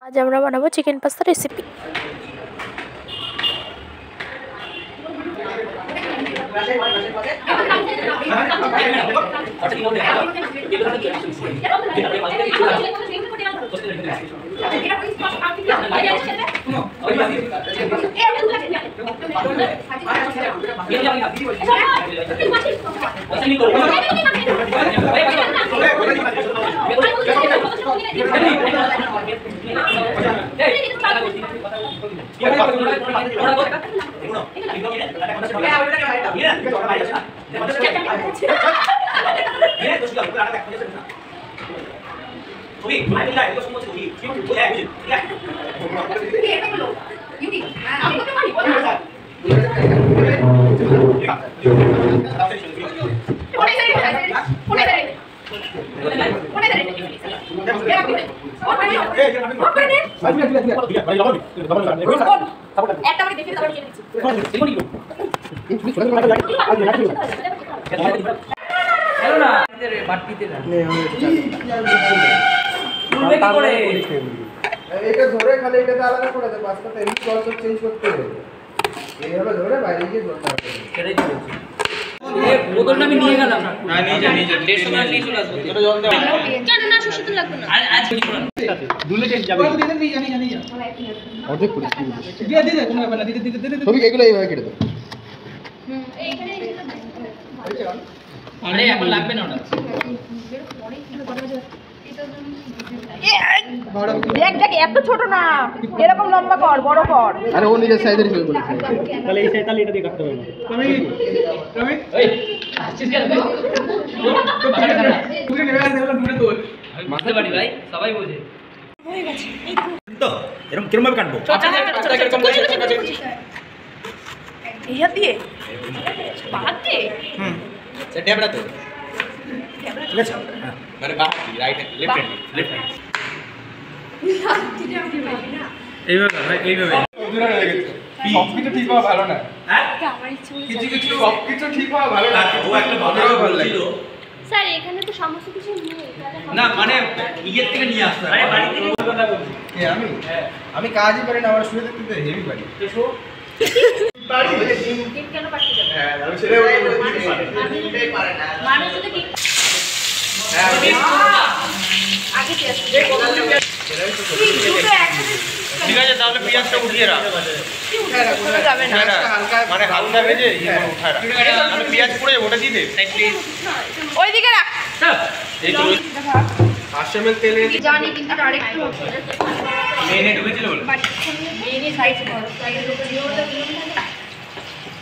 আজ আমরা বানাবো চিকেন পাস্তা রেসিপি। এটা ধরে খালি এটাতে আলাদা করে দে, পাস্তাটা এমনি সস চেঞ্জ করতে হবে। এইভাবে ধরে বাইরে গিয়ে ধরতে হবে। সেটাই তো বলছি। এই বোতলটা আমি নিয়ে গেলাম না। না নিয়ে যা 150 টাকা নিয়ে চলে আসবো। এটা জল দাও। কেন না সুশীল তো লাগবে না। আজ কি করব? দুলে টেস্ট যাবে। নিয়ে যা। অর্ধেক করে দিয়ে কোনো ব্যাপার না। দিতে। তুমি এগুলো এইভাবে কেটে দাও। এইখানে আরে এখন লাগবে না ওটা। দেখ এত ছোট না, এরকম লম্বা কর, বড় কর। আরে ও নিজের সাইজের হিসেবে বলেছে। তাহলে এই সাইড তাহলে এটা দিয়ে কাটতে হবে না। তুমি এই আসছিস কেন তুই? তুই নেবে না দূরে দূর। মারতে পারি ভাই, সবাই বোঝে। হয়ে গেছে। এই তো এরকম কিরকম ভাবে কাটবো? এই হাত দিয়ে বাদ দে। সেটা আমরা তো ঠিক আছে মানে বাম রাইট লেফট হ্যান্ড এইভাবে ভাই এইভাবে সবকিছু ঠিক হওয়া ভালো না। হ্যাঁ আমার ইচ্ছে হলো কিছু সবকিছু ঠিক হওয়া ভালো না। ও একটা ভালো ছিল স্যার এখানে তো সমস্ত কিছু নেই। না মানে ইয়ের থেকে নিয়ে আসতে আরে বাড়ি থেকে কথা বলছি কে আমি? আমি কাজই পারি না, আমার শুয়ে দেখতে হেভি পারি। এসো পারি ডিম কেন পাঠিয়ে দেব? হ্যাঁ আমি ছেড়ে পারে না। মানুষ যদি ডিম হ্যাঁ আগে টেস্ট ঠিক আছে তাহলে পেঁয়াজটা উঠিয়ে রাখ যাবে না। মানে হালকা ভেজে উঠায় রাখ তাহলে পেঁয়াজ পড়ে ওটা দিয়ে দে প্লিজ ওইদিকে রাখ। এই তো 500 ml তেল নিয়ে জানি কিন্তু আরেকটু মেনে ঢুকেছিল বলে মেনে সাইজ করো।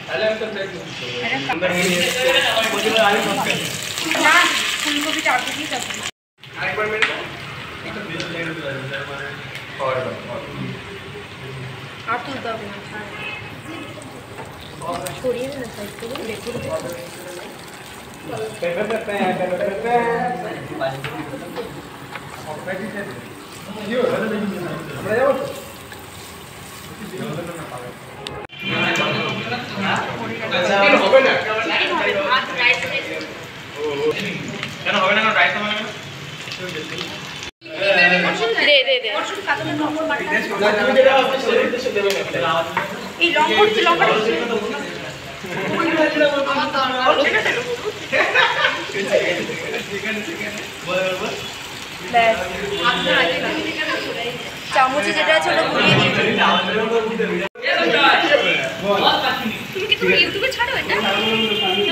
তাহলে আমি তো প্লেট না ফুলকপিটা আগে দিয়ে যাবে। আরেকবার মেরে আর তুলতে হবে না। ছড়িয়ে না সাইজ করে রেখে দিতে। হবে না কেন হবে না রাইস হবে না দে এই লঙ্কা চামচে যেটা আছে ওটা ঘুরিয়ে দিয়ে তুমি কি তুমি ইউটিউবে ছাড়ো এটা?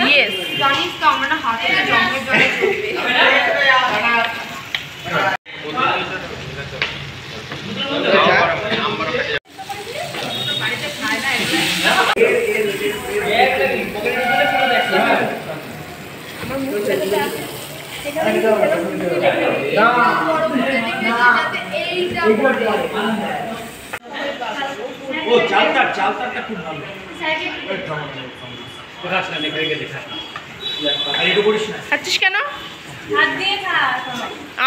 ইয়েস জানিস তো আমরা না হাতে জঙ্গল জলে আমার মুখ ছেলেটা ও চালটা খুব ভালো দেখাস না লেখা দেখাস না আর একটু করিস না খাচ্ছিস কেন? হাত দিয়ে খা।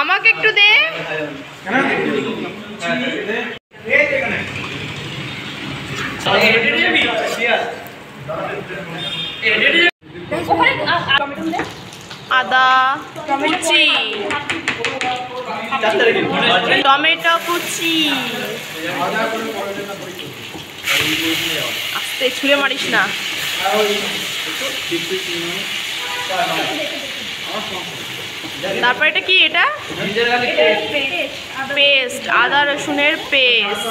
আমাকে একটু দে। আদা কুচি টমেটো কুচি, আস্তে ছুঁড়ে মারিস না। তারপর এটা কি? এটা পেস্ট, আদা রসুনের পেস্ট।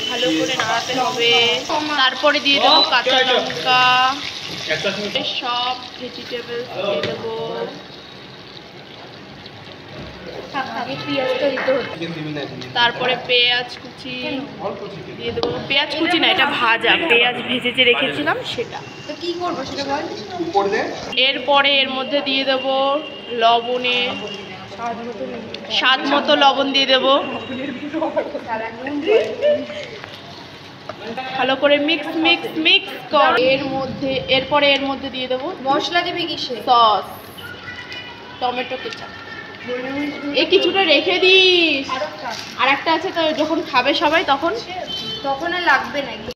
ভালো করে নাড়াতে হবে। তারপরে দিয়ে দেবো কাঁচা লঙ্কা, সব ভেজিটেবল দিয়ে দেবো। তারপরে পেঁয়াজ কুচি দিয়ে দেবো। পেঁয়াজ কুচি না, এটা ভাজা পেঁয়াজ ভেজে যে রেখেছিলাম সেটা। তো কি করবো সেটা বল। এরপরে এর মধ্যে দিয়ে দেবো লবণে স্বাদ মতো লবণ দিয়ে দেবো। ভালো করে মিক্স মিক্স মিক্স কর। এরপরে এর মধ্যে দিয়ে দেবো মশলা দেবে কিসে? Sauce, tomato ketchup. এই কিছুটা রেখে দিস, আর একটা আছে তো, যখন খাবে সবাই তখন আর লাগবে নাকি?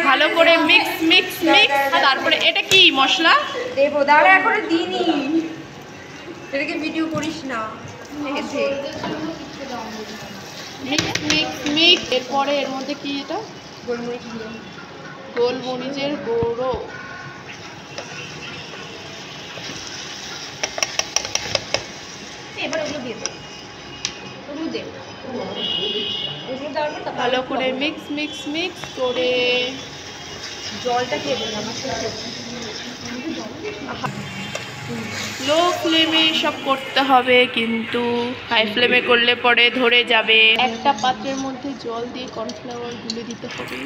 ভালো করে মিক্স মিক্স মিক্স। তারপরে এটা কি মশলা দেবো, দাঁড়া এখনো দিইনি, এটাকে ভিডিও করিস না। Mix mix mix. এরপরে এর মধ্যে কি? এটা গোলমরিচের গুঁড়ো। এবার ওগুলো দিয়ে দেবো, ওগুলো দেবো, ওগুলো দেওয়ার পর ভালো করে মিক্স মিক্স মিক্স করে জলটা খেয়ে দেবো। লো ফ্লেমে সব করতে হবে, কিন্তু হাই ফ্লেমে করলে পরে ধরে যাবে। একটা পাত্রের মধ্যে জল দিয়ে কর্নফ্লাওয়ার গুলে দিতে হবে।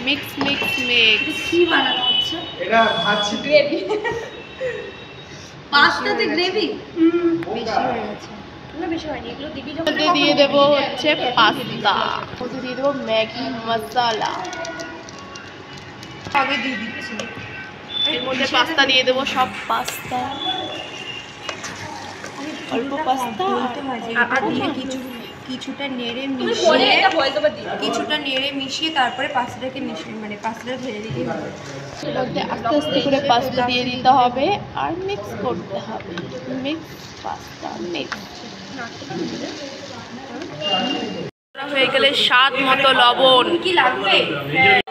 Mix mix mix. কি বানানো হচ্ছে? এটা ভাজছি গ্রেভি, পাস্তাতে গ্রেভি। বেশি হয়ে গেছে না? বেশি হয়নি, এগুলো দিবি যখন মধ্যে দিয়ে দেবো হচ্ছে পাস্তা, মধ্যে দিয়ে দেবো ম্যাগি মশলা। আগে দিয়ে দিচ্ছি। এর মধ্যে পাস্তা দিয়ে দেবো, সব পাস্তা, অল্প পাস্তা আর দিয়ে কিছুটা নেড়ে মিশিয়ে তারপরে পাস্তাটাকে মিশিয়ে, মানে পাস্তাটা ঢেলে দিতে হবে। এর মধ্যে আস্তে আস্তে করে পাস্তা দিয়ে দিতে হবে আর মিক্স করতে হবে। মিক্স পাস্তা মিক্স হয়ে গেলে স্বাদ মতো লবণ কি লাগবে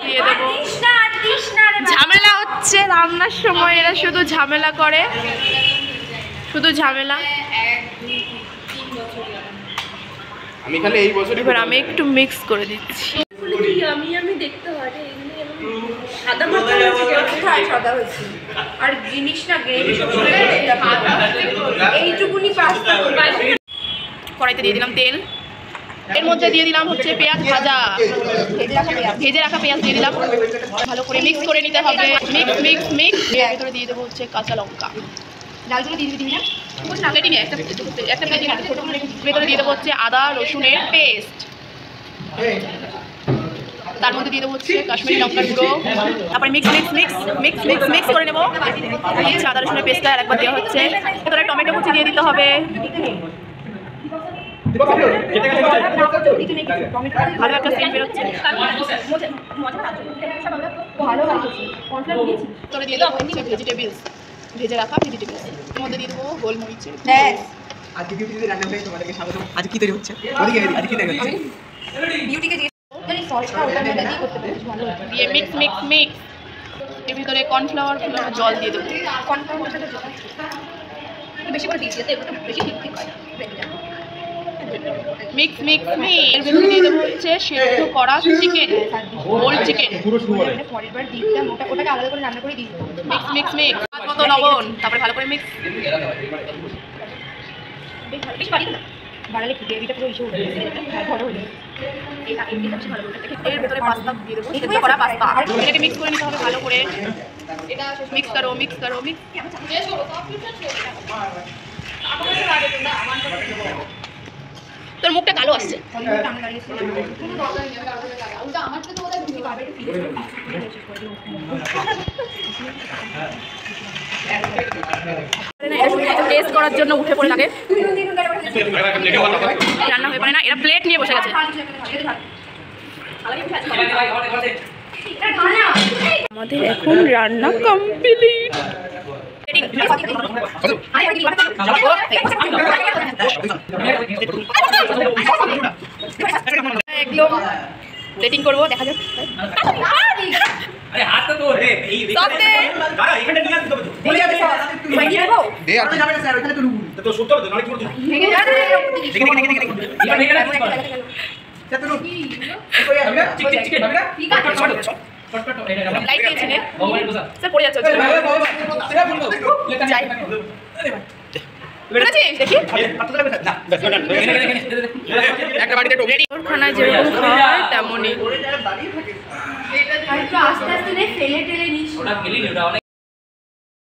দিয়ে দেবো। ঝামেলা হচ্ছে রান্নার সময়, এরা শুধু ঝামেলা করে, শুধু ঝামেলা। আমি খালি এই বছরই এবার আমি একটু মিক্স করে দিচ্ছি। আমি দেখতে হয় সাদা মাথা হয়েছে, কোথায় সাদা হয়েছে? আর জিনিস না গ্রেভি এইটুকুনি পাস্তা। কড়াইতে দিয়ে দিলাম তেল, এর মধ্যে দিয়ে দিলাম হচ্ছে পেঁয়াজ ভাজা, ভেজে রাখা পেঁয়াজ দিয়ে দিলাম। ভালো করে মিক্স করে নিতে হবে। Mix mix mix. ভেতরে দিয়ে দেবো হচ্ছে কাঁচা লঙ্কা, ডালগুলো দিয়ে দিবি না? প্লেটই নিয়ে একটা প্লেটই না, ছোটো প্লেট। ভেতরে দিয়ে দেবো হচ্ছে আদা রসুনের পেস্ট, তার মধ্যে দিয়ে দেবো হচ্ছে কাশ্মীরি লঙ্কার গুঁড়ো। তারপরে mix mix mix mix mix mix করে নেবো। হচ্ছে আদা রসুনের পেস্টটা আরেকবার দেওয়া হচ্ছে। ভেতরে টমেটো কুচি দিয়ে দিতে হবে। ভালো একটা সেন্ট বেরোচ্ছে। ভেতরে দিয়ে দেবো হচ্ছে ভেজিটেবলস, ভেজে রাখা ভেজিটেবলস। এর মধ্যে দিয়ে দেবো গোলমরিচের আজকে বিউটি রান্না করে তোমাদেরকে স্বাগতম। আজকে কি তৈরি হচ্ছে? ওদিকে আজকে কি তৈরি হচ্ছে? বিউটিকে দিয়ে সসটা ওটার মধ্যে দিয়ে করতে পারিস ভালো হবে। দিয়ে মিক্স মিক্স মিক্স। এর ভিতরে কর্নফ্লাওয়ার জল দিয়ে দেবো। কনফার্ম সাথে বেশি করে দিয়েছি, এতে একটু বেশি ঠিক ঠিক হয়। Mix mix mix. এর ভিতরে দিয়ে দেবো হচ্ছে সেদ্ধ করা চিকেন, হোল চিকেন। পরের বার দিতে ওটাকে আলাদা করে রান্না করে দিই। Mix mix mix. স্বাদ মতো লবণ, তারপরে ভালো করে মিক্স। বেশি বাড়ি না, বাড়ালে কি গ্রেভিটা পুরো ইস্যু হয়ে যাবে, বড় হয়ে যাবে। এর ভেতরে পাস্তা দিয়ে দেবো, সেদ্ধ করা পাস্তা। এটাকে মিক্স করে নিতে হবে ভালো করে। মিক্স করো মিক্স করো মিক্স। তোর মুখটা কালো আসছে। টেস্ট করার জন্য উঠে পড়ে লাগে, রান্না হয়ে পারে না। এরা প্লেট নিয়ে বসে গেছে। আমাদের এখন রান্না কমপ্লিট। একদম সেটিং করবো, দেখা যাক। আরে হাতটা তো রে এই দাঁড়া এখানে নিয়ে আসতে হবে তো বলে যাবে দে আর যাবে না স্যার ওখানে তো রুল তো শুনতে হবে তো নালে কি করতে দেখে এটা তো কই হবে ঠিক ঠিক ঠিক হবে না ঠিক আছে শর্টকাট এটা গেল লাইট দিয়েছি নে ভগবানের প্রসাদ স্যার পড়ে যাচ্ছে। সেটা বলবো যাই বেড়েছিস দেখি একটা বাড়িতে ঢোকে খানায় যেরকম খাওয়া হয় তেমনই। আস্তে আস্তে ফেলে টেলে নিস। ওটা গেলি ওটা অনেক